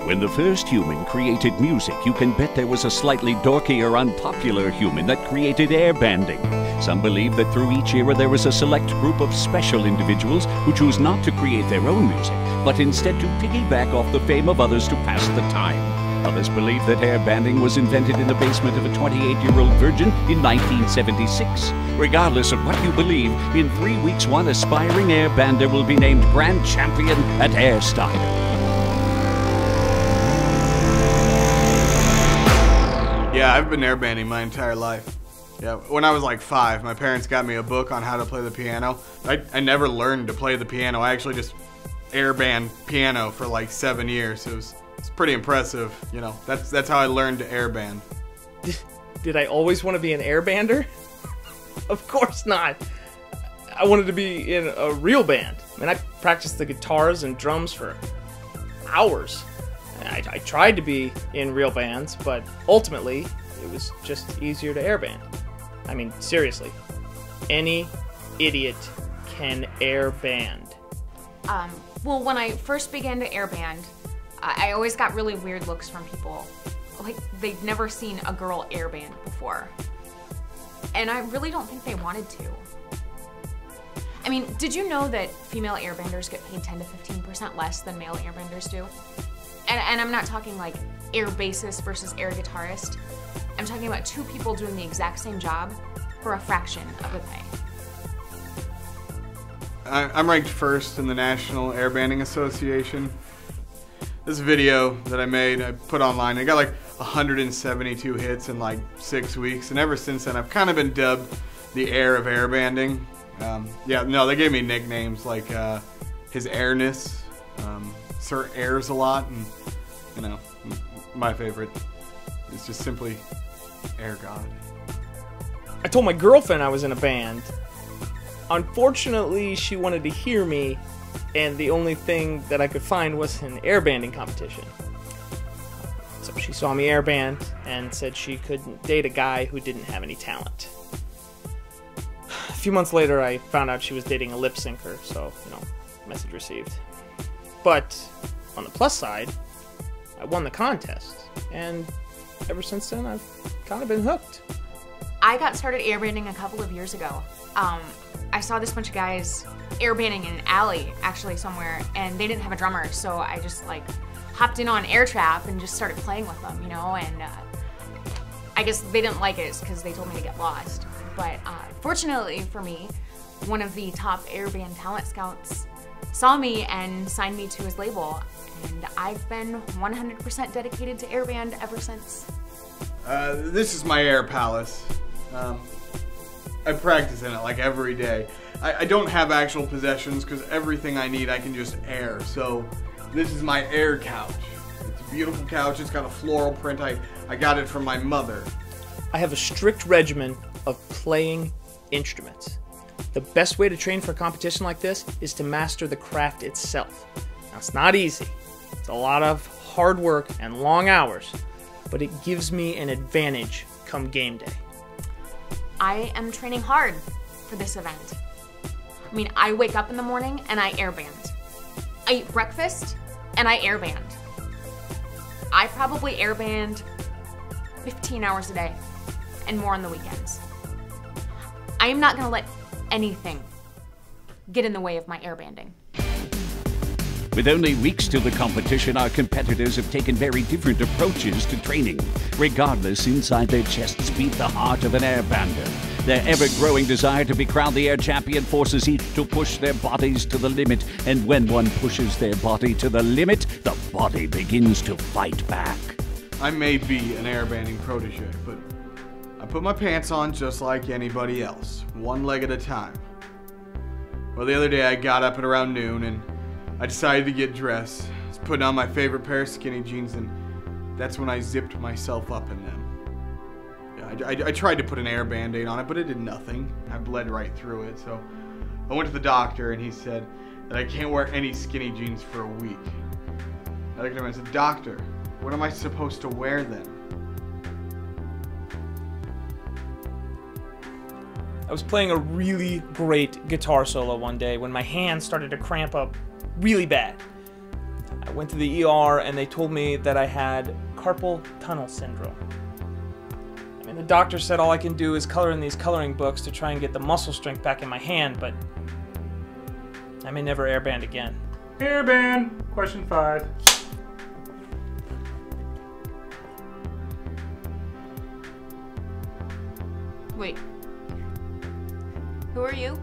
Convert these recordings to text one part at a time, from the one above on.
When the first human created music, you can bet there was a slightly dorky or unpopular human that created airbanding. Some believe that through each era there was a select group of special individuals who choose not to create their own music, but instead to piggyback off the fame of others to pass the time. Others believe that airbanding was invented in the basement of a 28-year-old virgin in 1976. Regardless of what you believe, in 3 weeks one aspiring airbander will be named Grand Champion at Airstyle. Yeah, I've been airbanding my entire life. Yeah, when I was like 5, my parents got me a book on how to play the piano. I never learned to play the piano. I actually just airband piano for like 7 years. It's pretty impressive, you know. That's how I learned to airband. Did I always want to be an airbander? Of course not. I wanted to be in a real band. I mean, I practiced the guitars and drums for hours. I tried to be in real bands, but ultimately, it was just easier to airband. I mean, seriously, any idiot can airband. Well, when I first began to airband, I always got really weird looks from people. Like, they'd never seen a girl airband before. And I really don't think they wanted to. I mean, did you know that female airbanders get paid 10 to 15% less than male airbanders do? And I'm not talking like air bassist versus air guitarist. I'm talking about 2 people doing the exact same job for a fraction of the pay. I'm ranked first in the National Airbanding Association. This video that I made, I put online. I got like 172 hits in like 6 weeks, and ever since then I've kind of been dubbed the Air of Airbanding. Yeah, no, they gave me nicknames like his Airness, Sir Airs a lot, and you know, my favorite is just simply Air God. I told my girlfriend I was in a band. Unfortunately, she wanted to hear me, and the only thing that I could find was an airbanding competition. So she saw me airband and said she couldn't date a guy who didn't have any talent. A few months later, I found out she was dating a lip syncer, so, you know, message received. But on the plus side, I won the contest, and ever since then, I've kind of been hooked. I got started airbanding a couple of years ago. I saw this bunch of guys airbanding in an alley, actually, somewhere, and they didn't have a drummer, so I just, like, hopped in on Air Trap and just started playing with them, you know, and I guess they didn't like it because they told me to get lost. But fortunately for me, one of the top airband talent scouts saw me and signed me to his label, and I've been 100% dedicated to airband ever since. This is my air palace. I practice in it like every day. I don't have actual possessions because everything I need I can just air. So this is my air couch. It's a beautiful couch. It's got a floral print. I got it from my mother. I have a strict regimen of playing instruments. The best way to train for a competition like this is to master the craft itself. Now, it's not easy. It's a lot of hard work and long hours, but it gives me an advantage come game day. I am training hard for this event. I mean, I wake up in the morning and I airband. I eat breakfast and I airband. I probably airband 15 hours a day and more on the weekends. I am not going to let anything get in the way of my airbanding. With only weeks till the competition, our competitors have taken very different approaches to training. Regardless, inside their chests beat the heart of an airbander. Their ever-growing desire to be crowned the air champion forces each to push their bodies to the limit, and when one pushes their body to the limit, the body begins to fight back. I may be an airbanding protege, but I put my pants on just like anybody else, one leg at a time. Well, the other day I got up at around noon and I decided to get dressed. I was putting on my favorite pair of skinny jeans, and that's when I zipped myself up in them. Yeah, I tried to put an air band-aid on it, but it did nothing. I bled right through it, so I went to the doctor and he said that I can't wear any skinny jeans for a week. I looked at him and I said, "Doctor, what am I supposed to wear then?" I was playing a really great guitar solo one day when my hands started to cramp up really bad. I went to the ER and they told me that I had carpal tunnel syndrome. I mean, the doctor said all I can do is color in these coloring books to try and get the muscle strength back in my hand, but I may never airband again. Airband, question 5. Wait. Who are you?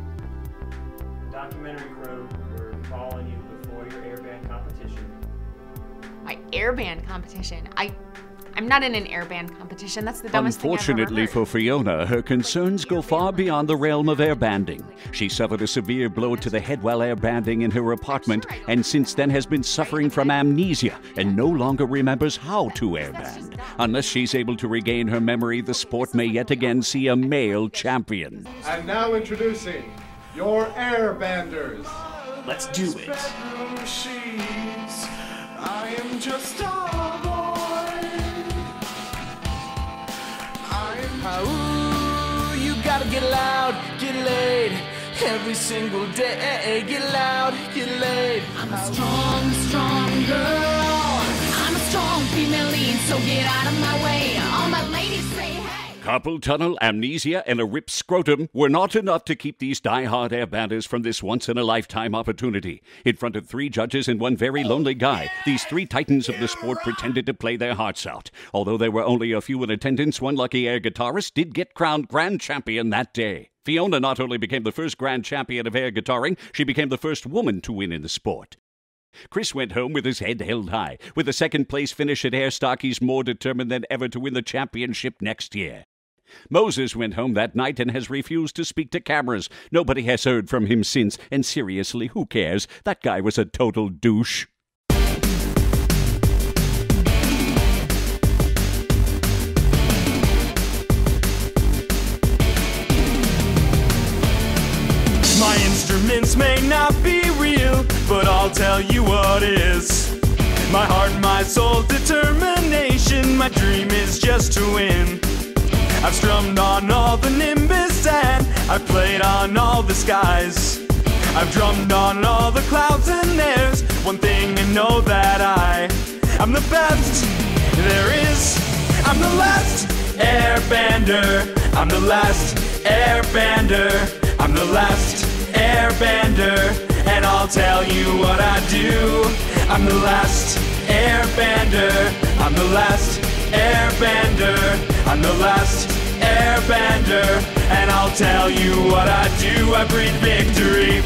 Documentary crew, we're following you before your airband competition. My airband competition? I'm not in an airband competition. That's the dumbest thing I've ever Unfortunately heard. for Fiona, her concerns go far beyond the realm of airbanding. She suffered a severe blow to the head while airbanding in her apartment, and since then has been suffering from amnesia and no longer remembers how to airband. Unless she's able to regain her memory, the sport may yet again see a male champion. And now introducing your airbanders. Let's do it. I am just a boy. Ooh, you gotta get loud, get laid every single day. Get loud, get laid. I'm a strong, strong girl. I'm a strong female lead, so get out of my way. All my ladies say hey. Carpal tunnel, amnesia, and a ripped scrotum were not enough to keep these die-hard airbanders from this once-in-a-lifetime opportunity. In front of 3 judges and one very lonely guy, these 3 titans of the sport pretended to play their hearts out. Although there were only a few in attendance, one lucky air guitarist did get crowned grand champion that day. Fiona not only became the first grand champion of air guitaring, she became the first woman to win in the sport. Chris went home with his head held high. With a second-place finish at Airstock, he's more determined than ever to win the championship next year. Moses went home that night and has refused to speak to cameras. Nobody has heard from him since, and seriously, who cares? That guy was a total douche. My instruments may not be real, but I'll tell you what is. My heart, my soul, determination. My dream is just to win. I've strummed on all the nimbus and I've played on all the skies. I've drummed on all the clouds and there's one thing I know that I'm the best there is. I'm the last airbander. I'm the last airbander. I'm the last airbander. And I'll tell you what I do. I'm the last airbender. I'm the last airbender. I'm the last airbender. And I'll tell you what I do. I breathe victory.